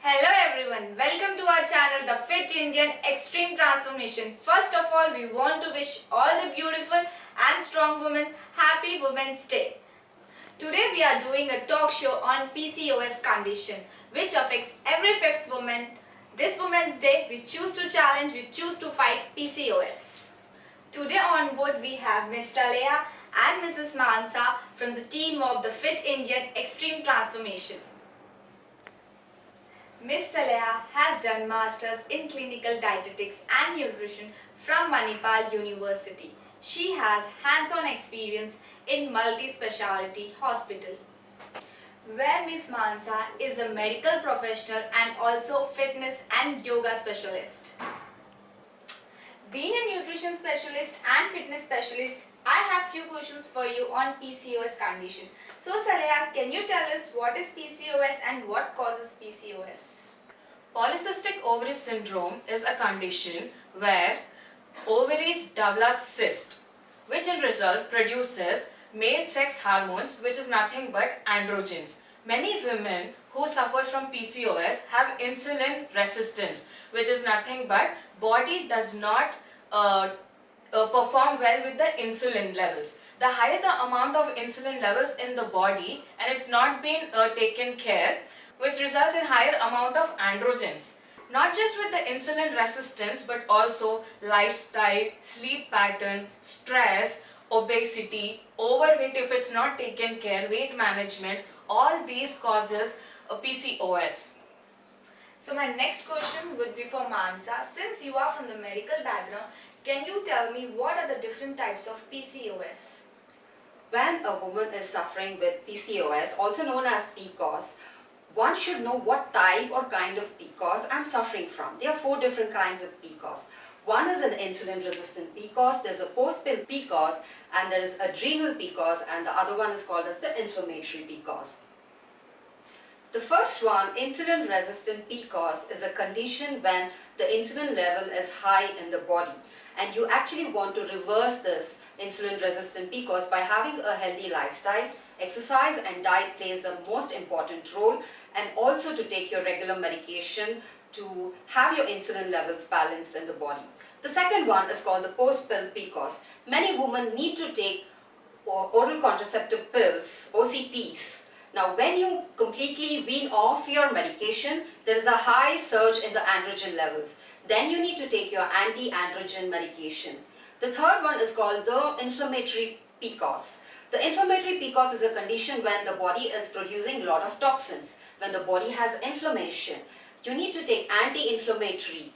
Hello everyone, welcome to our channel The Fit Indian Extreme Transformation. First of all, we want to wish all the beautiful and strong women Happy Women's Day. Today we are doing a talk show on PCOS condition which affects every fifth woman. This Women's Day we choose to challenge, we choose to fight PCOS. Today on board we have Ms. Saleha and Mrs. Mansa from the team of The Fit Indian Extreme Transformation. Ms. Saleha has done Masters in Clinical Dietetics and Nutrition from Manipal University. She has hands-on experience in multi-speciality hospital. Where Ms. Mansa is a medical professional and also fitness and yoga specialist. Being a nutrition specialist and fitness specialist, I have few questions for you on PCOS condition. So Saleha, can you tell us what is PCOS and what causes PCOS? Polycystic ovary syndrome is a condition where ovaries develop cyst, which in result produces male sex hormones, which is nothing but androgens. Many women who suffers from PCOS have insulin resistance, which is nothing but body does not perform well with the insulin levels. The higher the amount of insulin levels in the body and it's not been taken care, which results in higher amount of androgens. Not just with the insulin resistance but also lifestyle, sleep pattern, stress, obesity, overweight if it's not taken care, weight management, all these causes a PCOS. So my next question would be for Mansa. Since you are from the medical background, can you tell me what are the different types of PCOS? When a woman is suffering with PCOS, also known as PCOS, one should know what type or kind of PCOS I'm suffering from. There are 4 different kinds of PCOS. One is an insulin resistant PCOS, there's a post-pill PCOS, and there is adrenal PCOS, and the other one is called as the inflammatory PCOS. The first one, insulin resistant PCOS, is a condition when the insulin level is high in the body. And you actually want to reverse this insulin resistant PCOS by having a healthy lifestyle. Exercise and diet plays the most important role, and also to take your regular medication to have your insulin levels balanced in the body. The second one is called the post-pill PCOS. Many women need to take oral contraceptive pills, OCPs. Now when you completely wean off your medication, there is a high surge in the androgen levels. Then you need to take your anti-androgen medication. The third one is called the inflammatory PCOS. The inflammatory PCOS is a condition when the body is producing a lot of toxins. When the body has inflammation, you need to take anti-inflammatory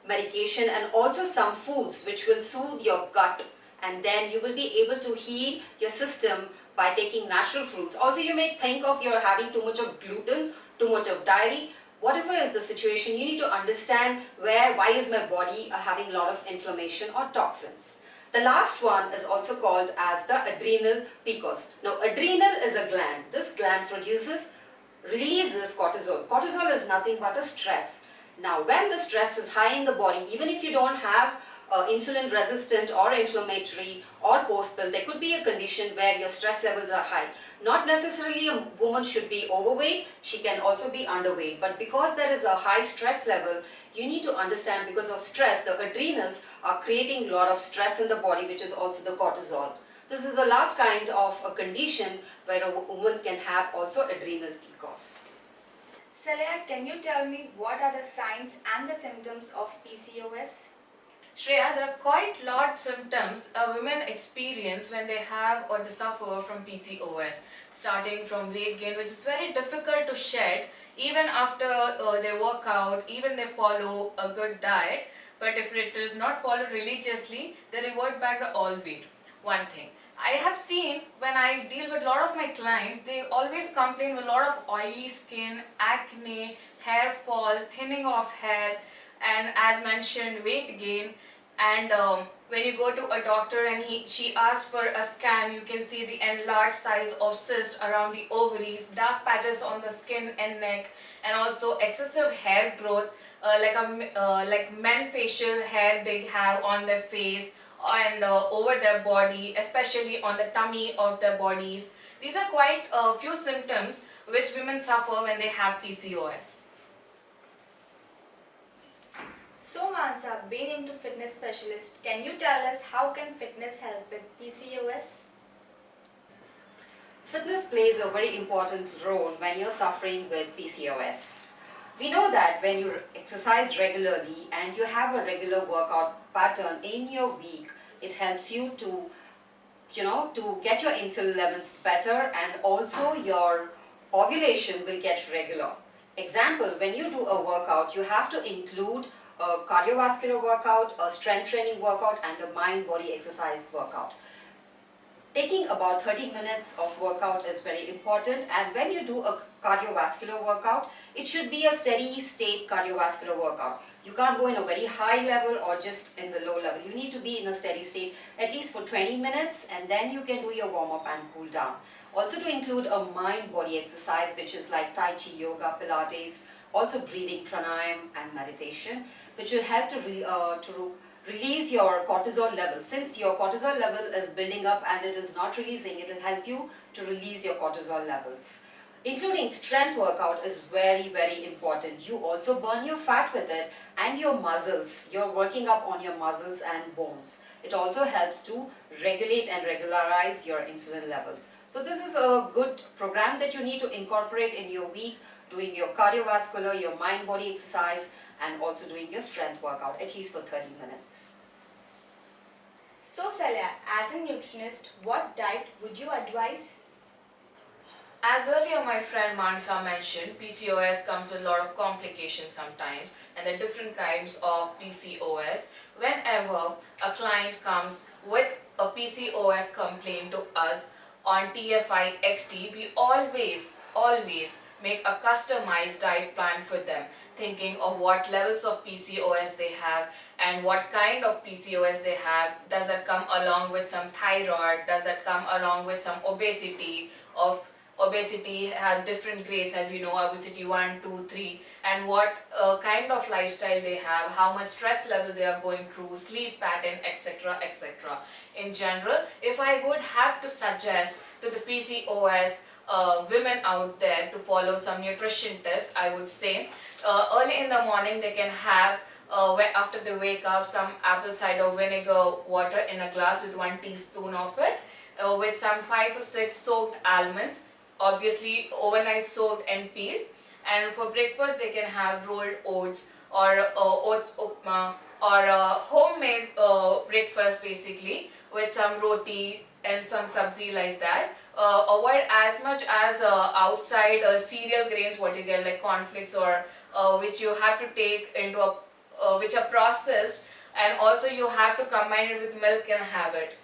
medication and also some foods which will soothe your gut, and then you will be able to heal your system by taking natural fruits. Also, you may think of you're having too much of gluten, too much of dairy. Whatever is the situation, you need to understand why is my body having a lot of inflammation or toxins. The last one is also called as the adrenal PCOS. Now, adrenal is a gland. This gland releases cortisol. Cortisol is nothing but a stress. Now, when the stress is high in the body, even if you don't have insulin resistant or inflammatory or post-pill, there could be a condition where your stress levels are high. Not necessarily a woman should be overweight, she can also be underweight. But because there is a high stress level, you need to understand because of stress, the adrenals are creating a lot of stress in the body, which is also the cortisol. This is the last kind of a condition where a woman can have also adrenal PCOS. Saleha, can you tell me what are the signs and the symptoms of PCOS? Shreya, there are quite lot of symptoms women experience when they have or they suffer from PCOS, starting from weight gain, which is very difficult to shed even after they work out, even they follow a good diet, but if it is not followed religiously, they revert back the all weight. One thing I have seen when I deal with a lot of my clients, they always complain with a lot of oily skin, acne, hair fall, thinning of hair, and as mentioned, weight gain. And when you go to a doctor and she asks for a scan, you can see the enlarged size of cyst around the ovaries, dark patches on the skin and neck, and also excessive hair growth, like men facial hair they have on their face and over their body, especially on the tummy of their bodies. These are quite a few symptoms which women suffer when they have PCOS. fitness specialist. Can you tell us how can fitness help with PCOS? Fitness plays a very important role when you're suffering with PCOS. We know that when you exercise regularly and you have a regular workout pattern in your week, it helps you to get your insulin levels better, and also your ovulation will get regular. Example, when you do a workout, you have to include a cardiovascular workout, a strength training workout, and a mind-body exercise workout. Taking about 30 minutes of workout is very important, and when you do a cardiovascular workout, it should be a steady state cardiovascular workout. You can't go in a very high level or just in the low level. You need to be in a steady state at least for 20 minutes, and then you can do your warm-up and cool down. Also to include a mind-body exercise, which is like Tai Chi, Yoga, Pilates, also breathing, pranayam and meditation, which will help to release your cortisol level. Since your cortisol level is building up and it is not releasing, it will help you to release your cortisol levels. Including strength workout is very, very important. You also burn your fat with it, and your muscles. You're working up on your muscles and bones. It also helps to regulate and regularize your insulin levels. So this is a good program that you need to incorporate in your week, doing your cardiovascular, your mind-body exercise, and also doing your strength workout at least for 30 minutes. So Celia, as a nutritionist, what diet would you advise? As earlier my friend Mansa mentioned, PCOS comes with a lot of complications sometimes, and there are different kinds of PCOS. Whenever a client comes with a PCOS complaint to us on TFI XT, we always make a customized diet plan for them, thinking of what levels of PCOS they have and what kind of PCOS they have. Does that come along with some thyroid? Does that come along with some obesity? Obesity have different grades, as you know, obesity 1, 2, 3, and what kind of lifestyle they have, how much stress level they are going through, sleep pattern, etc, etc. In general, if I would have to suggest to the PCOS women out there to follow some nutrition tips, I would say early in the morning they can have after they wake up, some apple cider vinegar water in a glass with 1 teaspoon of it, with some 5 to 6 soaked almonds, obviously overnight soaked and peeled. And for breakfast they can have rolled oats or oats upma, or homemade breakfast basically with some roti and some sabzi like that. Avoid as much as outside cereal grains what you get, like cornflakes, or which you have to take into a which are processed, and also you have to combine it with milk and have it.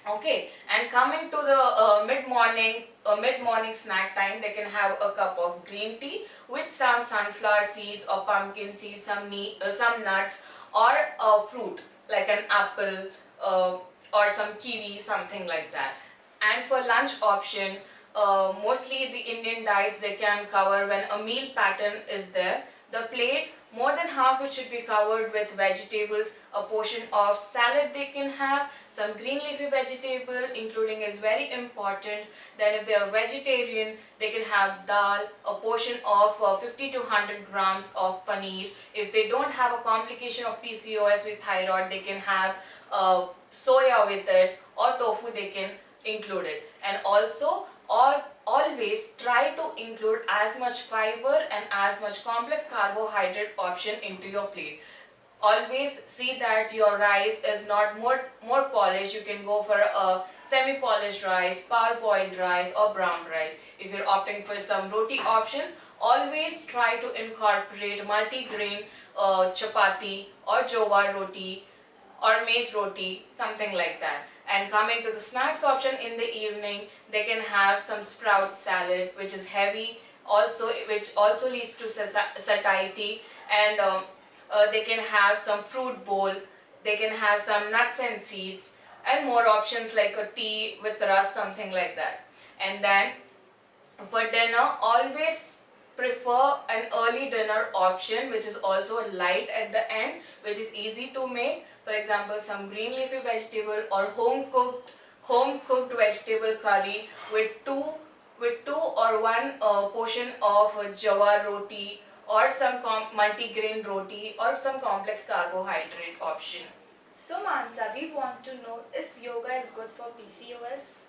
Okay, and coming to the mid-morning snack time, they can have a cup of green tea with some sunflower seeds or pumpkin seeds, some nuts, or a fruit like an apple or some kiwi, something like that. And for lunch option, mostly the Indian diets they can cover when a meal pattern is there. The plate, more than half it should be covered with vegetables, a portion of salad they can have, some green leafy vegetable including is very important. Then if they are vegetarian, they can have dal, a portion of 50 to 100 grams of paneer. If they don't have a complication of PCOS with thyroid, they can have soya with it, or tofu they can include it. And also always try to include as much fiber and as much complex carbohydrate option into your plate. Always see that your rice is not more polished. You can go for a semi-polished rice, parboiled rice, or brown rice. If you're opting for some roti options, always try to incorporate multi-grain chapati or jowar roti or maize roti, something like that. And coming to the snacks option in the evening, they can have some sprout salad, which is heavy, which also leads to satiety, and they can have some fruit bowl, they can have some nuts and seeds, and more options like a tea with rusk, something like that. And then for dinner, always prefer an early dinner option which is also light at the end, which is easy to make. For example, some green leafy vegetable or home cooked vegetable curry with two or one portion of jawar roti or some multigrain roti or some complex carbohydrate option. So Mansa, we want to know, is yoga is good for PCOS?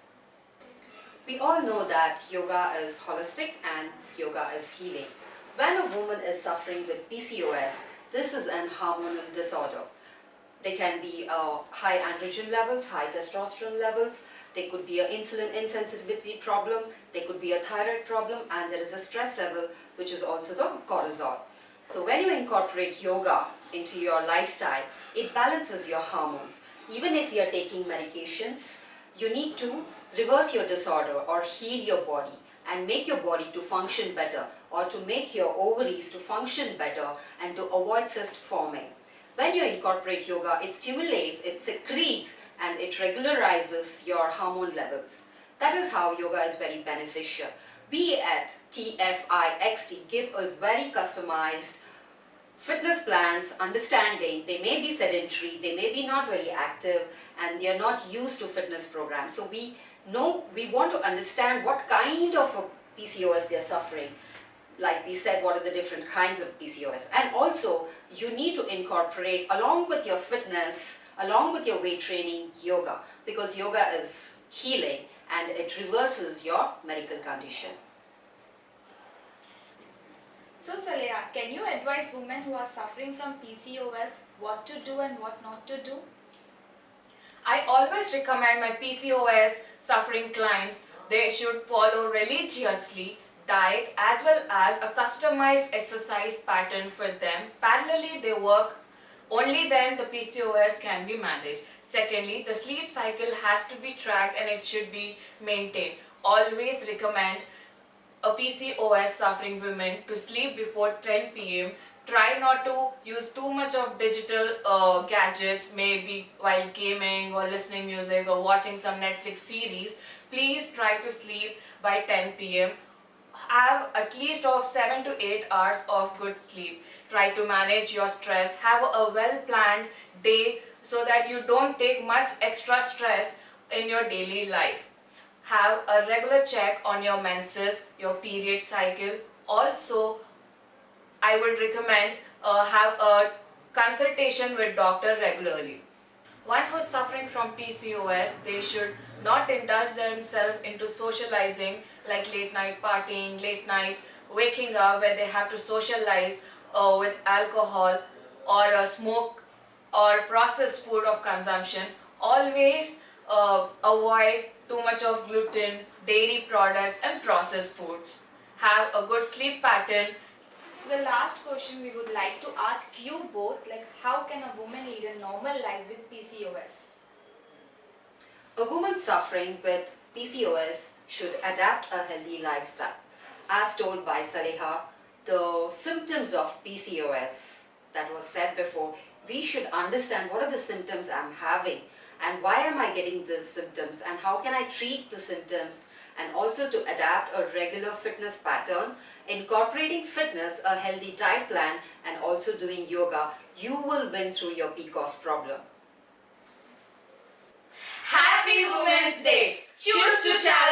We all know that yoga is holistic and yoga is healing. When a woman is suffering with PCOS, this is an hormonal disorder. There can be high androgen levels, high testosterone levels. There could be an insulin insensitivity problem. There could be a thyroid problem, and there is a stress level, which is also the cortisol. So when you incorporate yoga into your lifestyle, it balances your hormones. Even if you are taking medications, you need to reverse your disorder or heal your body and make your body to function better, or to make your ovaries to function better and to avoid cyst forming. When you incorporate yoga, it stimulates, it secretes, and it regularizes your hormone levels. That is how yoga is very beneficial. We at TFIXT give a very customized fitness plans, understanding they may be sedentary, they may be not very active, and they are not used to fitness programs. So we want to understand what kind of a PCOS they are suffering. Like we said, what are the different kinds of PCOS, and also you need to incorporate, along with your fitness, along with your weight training, yoga, because yoga is healing and it reverses your medical condition. So Saleha, can you advise women who are suffering from PCOS what to do and what not to do? I always recommend my PCOS suffering clients, they should follow religiously diet as well as a customized exercise pattern for them. Parallelly they work, only then the PCOS can be managed. Secondly, the sleep cycle has to be tracked and it should be maintained. Always recommend a PCOS suffering women to sleep before 10 p.m. Try not to use too much of digital gadgets, maybe while gaming or listening music or watching some Netflix series. Please try to sleep by 10 p.m. Have at least of 7 to 8 hours of good sleep. Try to manage your stress. Have a well planned day so that you don't take much extra stress in your daily life. Have a regular check on your menses, your period cycle. Also, I would recommend have a consultation with doctor regularly. One who's suffering from PCOS, they should not indulge themselves into socializing like late night partying, late night waking up where they have to socialize with alcohol or smoke or processed food of consumption. Always avoid too much of gluten, dairy products and processed foods. Have a good sleep pattern. So the last question we would like to ask you both, like how can a woman lead a normal life with PCOS? A woman suffering with PCOS should adapt a healthy lifestyle. As told by Saleha, the symptoms of PCOS that was said before, we should understand what are the symptoms I'm having and why am I getting these symptoms and how can I treat the symptoms, and also to adapt a regular fitness pattern, incorporating fitness, a healthy diet plan, and also doing yoga. You will win through your PCOS problem. Happy Women's Day! Choose to challenge.